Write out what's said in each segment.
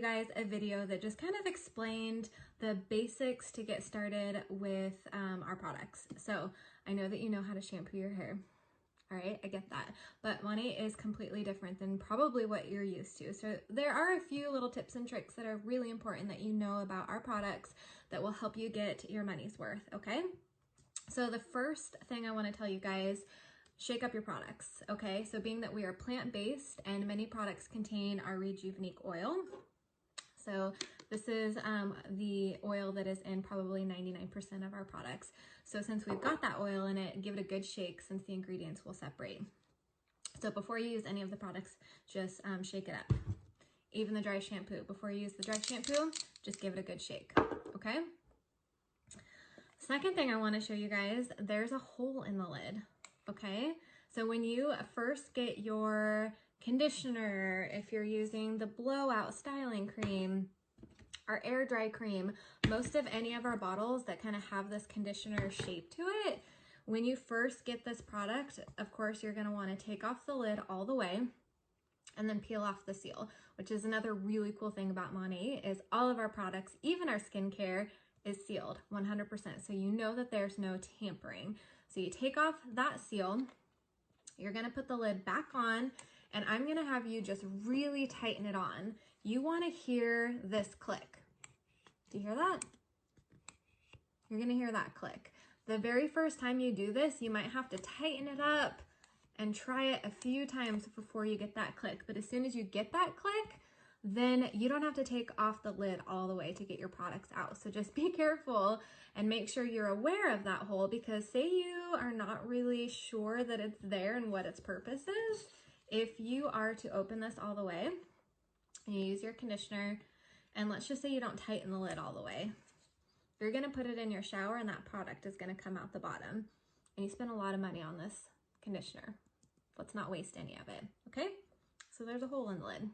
Guys a video that just kind of explained the basics to get started with our products. So I know that you know how to shampoo your hair. All right, I get that. But Monat is completely different than probably what you're used to. So there are a few little tips and tricks that are really important that you know about our products that will help you get your money's worth, okay? So the first thing I want to tell you guys, shake up your products, okay? So being that we are plant-based and many products contain our Rejuvenate oil. So this is the oil that is in probably 99% of our products. So since we've got that oil in it, give it a good shake since the ingredients will separate. So before you use any of the products, just shake it up. Even the dry shampoo, before you use the dry shampoo, just give it a good shake, okay? Second thing I want to show you guys, there's a hole in the lid, okay? So when you first get your conditioner, if you're using the blowout styling cream, our air dry cream, most of any of our bottles that kind of have this conditioner shape to it, when you first get this product, of course, you're going to want to take off the lid all the way and then peel off the seal, which is another really cool thing about Monat is all of our products, even our skincare, is sealed 100%. So you know that there's no tampering. So you take off that seal, you're going to put the lid back on, and I'm going to have you just really tighten it on. You want to hear this click. Do you hear that? You're going to hear that click. The very first time you do this, you might have to tighten it up and try it a few times before you get that click. But as soon as you get that click, then you don't have to take off the lid all the way to get your products out. So just be careful and make sure you're aware of that hole, because say you are not really sure that it's there and what its purpose is. If you are to open this all the way and you use your conditioner, and let's just say you don't tighten the lid all the way, you're gonna put it in your shower and that product is gonna come out the bottom. And you spend a lot of money on this conditioner. Let's not waste any of it, okay? So there's a hole in the lid.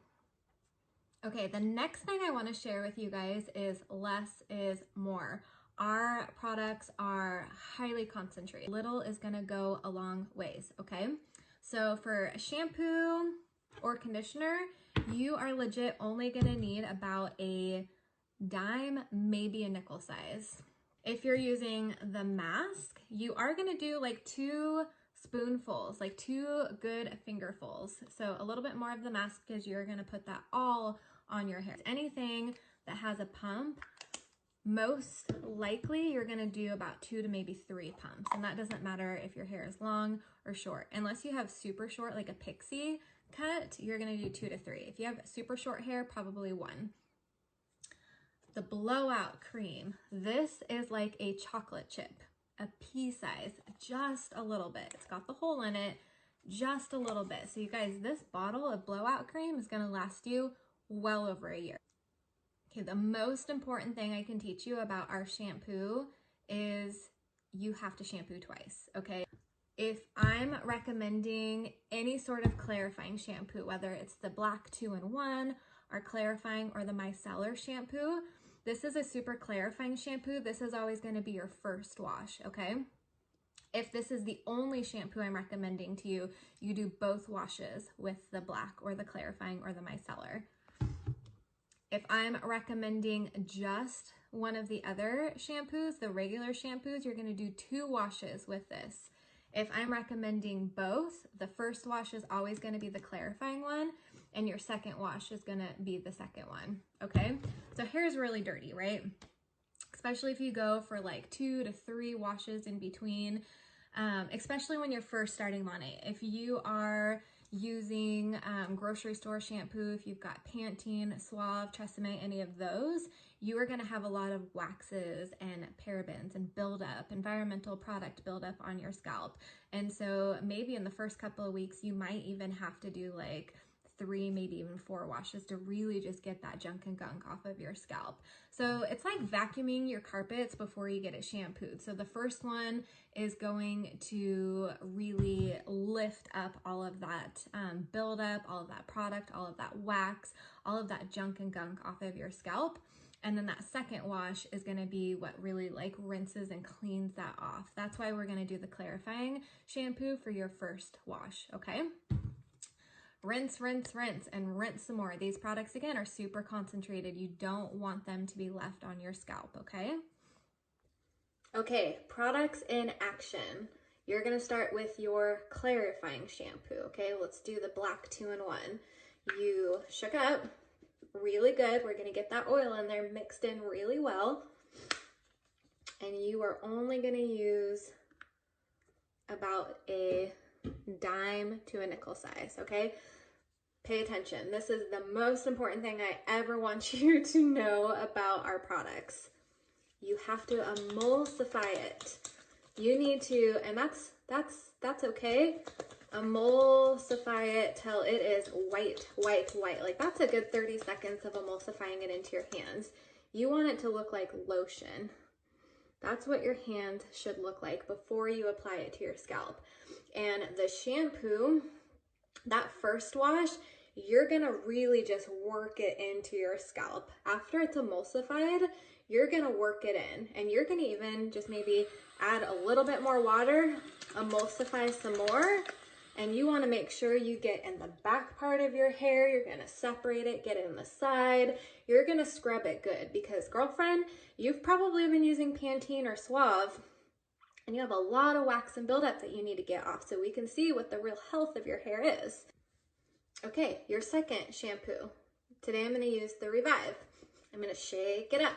Okay, the next thing I want to share with you guys is less is more. Our products are highly concentrated. Little is going to go a long ways, okay? So for shampoo or conditioner, you are legit only going to need about a dime, maybe a nickel size. If you're using the mask, you are going to do like 2 spoonfuls, like 2 good fingerfuls. So a little bit more of the mask because you're going to put that all on your hair. Anything that has a pump, most likely you're going to do about 2 to maybe 3 pumps. And that doesn't matter if your hair is long or short. Unless you have super short, like a pixie cut, you're going to do 2 to 3. If you have super short hair, probably 1. The blowout cream, this is like a chocolate chip, a pea size, just a little bit. It's got the hole in it, just a little bit. So you guys, this bottle of blowout cream is going to last you well over a year. Okay, the most important thing I can teach you about our shampoo is you have to shampoo twice, okay? If I'm recommending any sort of clarifying shampoo, whether it's the black 2-in-1, our clarifying, or the micellar shampoo, this is a super clarifying shampoo. This is always going to be your first wash, okay? If this is the only shampoo I'm recommending to you, you do both washes with the black or the clarifying or the micellar. If I'm recommending just one of the other shampoos, the regular shampoos, you're going to do 2 washes with this. If I'm recommending both, the first wash is always going to be the clarifying one, and your second wash is going to be the second one, okay? So hair is really dirty, right? Especially if you go for like 2 to 3 washes in between, especially when you're first starting Monat. If you are using grocery store shampoo, if you've got Pantene, Suave, Tresemme, any of those, you are going to have a lot of waxes and parabens and buildup, environmental product buildup on your scalp. And so maybe in the first couple of weeks, you might even have to do like 3, maybe even 4 washes to really just get that junk and gunk off of your scalp. So it's like vacuuming your carpets before you get it shampooed. So the first one is going to really lift up all of that buildup, all of that product, all of that wax, all of that junk and gunk off of your scalp. And then that second wash is going to be what really like rinses and cleans that off. That's why we're going to do the clarifying shampoo for your first wash, okay? Rinse, rinse, rinse, and rinse some more. These products, again, are super concentrated. You don't want them to be left on your scalp, okay? Okay, products in action. You're gonna start with your clarifying shampoo, okay? Let's do the black 2-in-1. You shook up really good. We're gonna get that oil in there mixed in really well. And you are only gonna use about a dime to a nickel size, okay? Pay attention. This is the most important thing I ever want you to know about our products. You have to emulsify it. You need to, and that's okay. Emulsify it till it is white, white, white. Like that's a good 30 seconds of emulsifying it into your hands. You want it to look like lotion. That's what your hand should look like before you apply it to your scalp. And the shampoo, that first wash, you're gonna really just work it into your scalp. After it's emulsified, you're gonna work it in, and you're gonna even just maybe add a little bit more water, emulsify some more, and you wanna make sure you get in the back part of your hair. You're gonna separate it, get it in the side. You're gonna scrub it good because, girlfriend, you've probably been using Pantene or Suave, and you have a lot of wax and buildup that you need to get off so we can see what the real health of your hair is. Okay, your second shampoo. Today I'm gonna use the Revive. I'm gonna shake it up.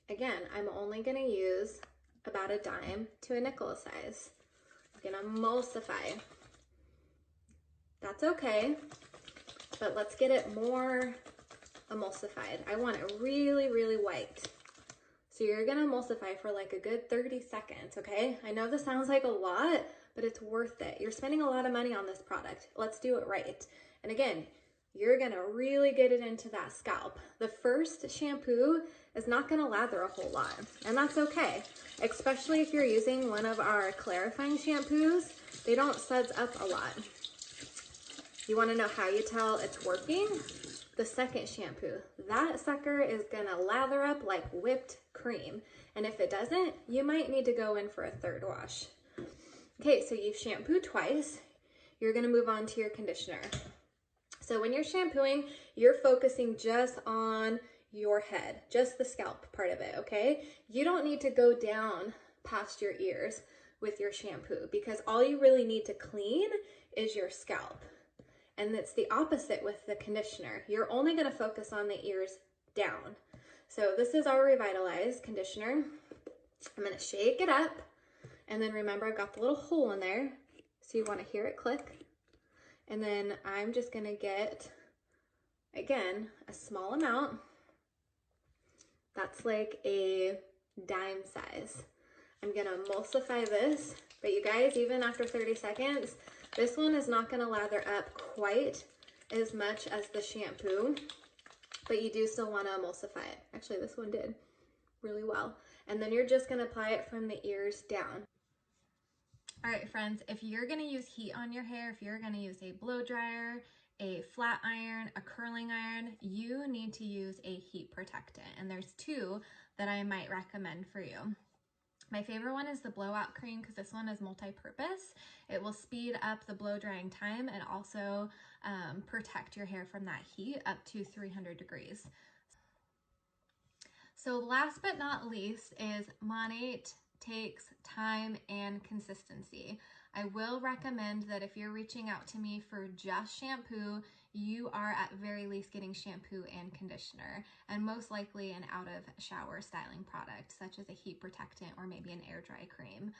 Again, I'm only gonna use about a dime to a nickel size. I'm gonna emulsify. That's okay, but let's get it more emulsified. I want it really, really white. So you're gonna emulsify for like a good 30 seconds, okay? I know this sounds like a lot, but it's worth it. You're spending a lot of money on this product. Let's do it right. And again, you're gonna really get it into that scalp. The first shampoo is not gonna lather a whole lot, and that's okay. Especially if you're using one of our clarifying shampoos, they don't suds up a lot. You wanna know how you tell it's working? The second shampoo, that sucker is gonna lather up like whipped cream. And if it doesn't, you might need to go in for a third wash. Okay, so you've shampooed twice. You're gonna move on to your conditioner. So when you're shampooing, you're focusing just on your head, just the scalp part of it, okay? You don't need to go down past your ears with your shampoo because all you really need to clean is your scalp. And it's the opposite with the conditioner. You're only gonna focus on the ears down. So this is our Revitalize conditioner. I'm gonna shake it up. And then remember, I've got the little hole in there. So you wanna hear it click. And then I'm just gonna get, again, a small amount. That's like a dime size. I'm gonna emulsify this, but you guys, even after 30 seconds, this one is not gonna lather up quite as much as the shampoo, but you do still wanna emulsify it. Actually, this one did really well. And then you're just gonna apply it from the ears down. All right, friends, if you're gonna use heat on your hair, if you're gonna use a blow dryer, a flat iron, a curling iron, you need to use a heat protectant. And there's two that I might recommend for you. My favorite one is the blowout cream because this one is multi-purpose. It will speed up the blow drying time and also protect your hair from that heat up to 300 degrees. So last but not least is Monat takes time and consistency. I will recommend that if you're reaching out to me for just shampoo, you are at very least getting shampoo and conditioner, and most likely an out of shower styling product, such as a heat protectant or maybe an air dry cream.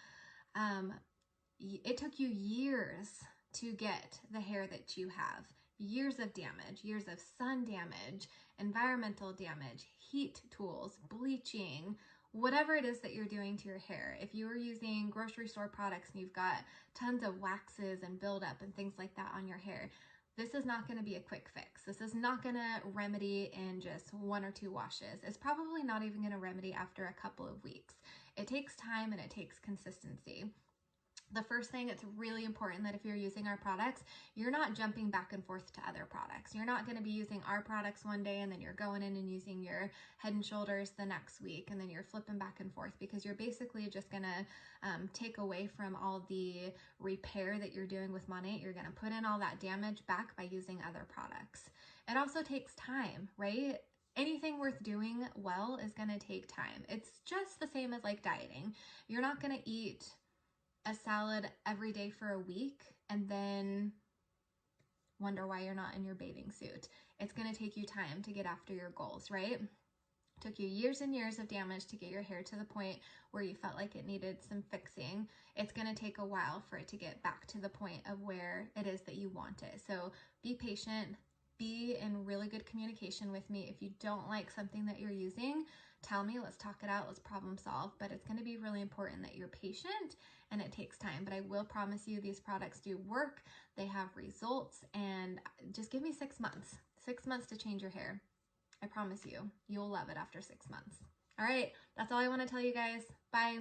It took you years to get the hair that you have. Years of damage, years of sun damage, environmental damage, heat tools, bleaching, whatever it is that you're doing to your hair. If you are using grocery store products and you've got tons of waxes and buildup and things like that on your hair, this is not going to be a quick fix. This is not going to remedy in just 1 or 2 washes. It's probably not even going to remedy after a couple of weeks. It takes time and it takes consistency. The first thing, it's really important that if you're using our products, you're not jumping back and forth to other products. You're not going to be using our products one day and then you're going in and using your Head and Shoulders the next week, and then you're flipping back and forth, because you're basically just going to take away from all the repair that you're doing with Monat. You're going to put in all that damage back by using other products. It also takes time, right? Anything worth doing well is going to take time. It's just the same as like dieting. You're not going to eat a salad every day for a week and then wonder why you're not in your bathing suit. It's going to take you time to get after your goals, right? It took you years and years of damage to get your hair to the point where you felt like it needed some fixing. It's going to take a while for it to get back to the point of where it is that you want it. So be patient, be in really good communication with me. If you don't like something that you're using, tell me, let's talk it out, let's problem solve. But it's going to be really important that you're patient, and it takes time. But I will promise you these products do work, they have results, and just give me 6 months. 6 months to change your hair. I promise you, you'll love it after 6 months. All right, that's all I want to tell you guys. Bye.